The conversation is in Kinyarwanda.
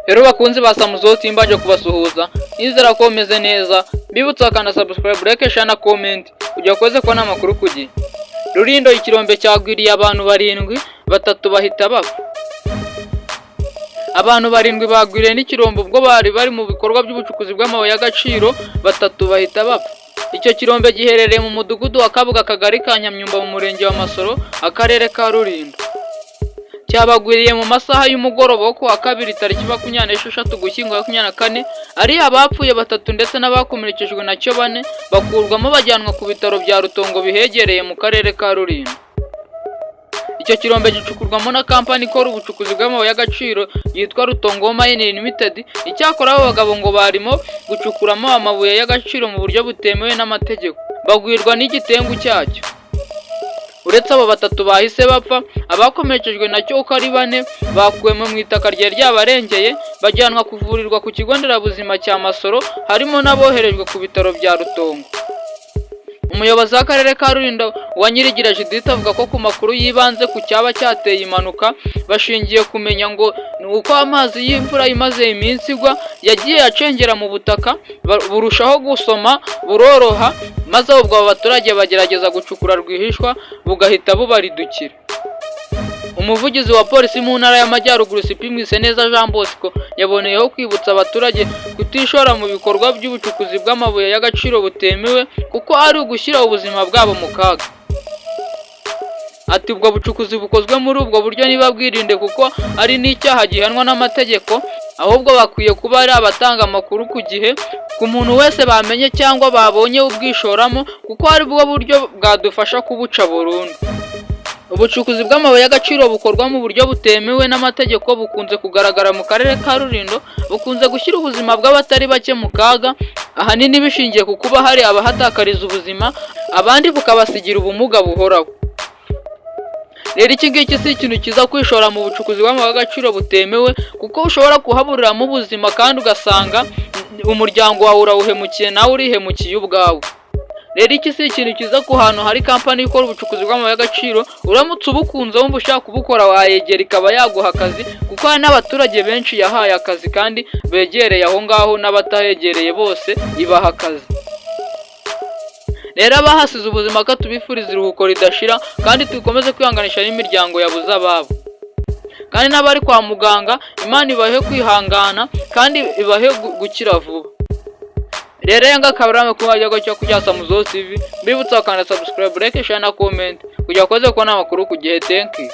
Rero bakunzi ba Samuzo Timba je kubasuhuza nizera ko meze neza bibutsa kana subscribe like share na comment kujya kweze ko namakuru kugiye. Rurindo ikirombe cyagwiriye abantu barindwi batatu bahita bapfa. Abantu barindwi bagwiriye n'ikirombe ubwo bari mu bikorwa by'ubucukuzi bw'amabuye y'agaciro batatu bahita bapfa. Icyo kirombe giherereye mu mudugudu wa Kabuga Kagari ka Nyamyumba mu murenge wa Masoro akarere ka Rurindo. Cyabagwiriye mu masaha y'umugoroba ko wa kabiri tariki 26 Ugushyingo 2024 ari abapfuye batatu ndetse n'abakomerekejwe nacyo bane bakurwamo bajyanwa ku bitaro bya Rutongo bihegereye mu karere ka Rurindo. Icyo kirombe gicukurwamo na kampani ikora ubucukuzi bw'amabuye y'agaciro yitwa Rutongo Mining Limited. Icyakora abo bagabo ngo barimo gucukuramo amabuye y'agaciro mu buryo butemewe n'amategeko bagwirwa n'igitengu cyacyo. Uretse abo batatu bahise bapfa, abakomerekejwe nacyo uko ari bane bakuwemo mu itaka ryabarengeye bajyanwa kuvurirwa ku kigo nderabuzima cya Masoro, harimo n'aboherejwe ku bitaro bya Rutongo. Umuyobozi w'akarere ka Rurindo wa Nyirigira Judith avuga ko ku makuru yibanze ku cyaba cyateye impanuka bashingiye kumenya ngo uko amazi y'imvura imaze iminsi igwa yagiye acengera mu butaka burushaho gusoma buroroha, maze ubwo abaturage bagerageza gucukura rwihishwa bugahita bubaridukira. Umuvugizi wa polisi mu ntara y'Amajyaruguru CP Mwiseneza Jean Bosco yaboneyeho kwibutsa abaturage kutishora mu bikorwa by'ubucukuzi bw'amabuye y'agaciro butemewe kuko ari ugushyira ubuzima bwabo mu kaga. Ati ubwo bucukuzi bukozwe muri ubwo buryo niba bwirinde kuko ari n'icyaha gihanwa n'amategeko, ahubwo bakwiye kuba ari abatanga amakuru ku gihe ku muntu wese bamenye cyangwa babonye ubwishoramo kuko ari bwo buryo bwadufasha kubuca burundu. Ubucukuzi bw'amabuye y'agaciro bukorwa mu buryo butemewe n'amategeko bukunze kugaragara mu karere ka Rurindo, bukunze gushyira ubuzima bw'abatari bake mu kaga, ahanini bishingiye ku kuba hari abahatakariza ubuzima abandi bukabasigira ubumuga buhoraho. Rero iki ngiki si ikintu kiza kwishora mu bucukuzi bw'amabuye y'agaciro butemewe kuko ushobora kuhaburiramo ubuzima kandi ugasanga umuryango wawe urawuhemukiye nawe urihemukiye ubwawe. Rero iki si ikintu kiza ku hantu hari kampani ikora ubucukuzi bw'amabuye y'agaciro, uramutse ubukunze wumva ushaka kubukora wayegera ikaba yaguha akazi kuko hari n'abaturage benshi yahaye akazi kandi begereye aho ngaho n'abatahegereye bose ibaha akazi. Rero abahasize ubuzima ko tubifuriza iruhuko ridashira kandi tukomeze kwihanganisha n'imiryango yabuze ababo, kandi n'abari kwa muganga Imana ibahe kwihangana kandi ibahe gukira vuba. Rero yanga kabarame ko hajya cyo kujya Samuzo TV, bibutsa kandi subscribe like share na comment kujya koze ko namakuru ku gihe. Thank you.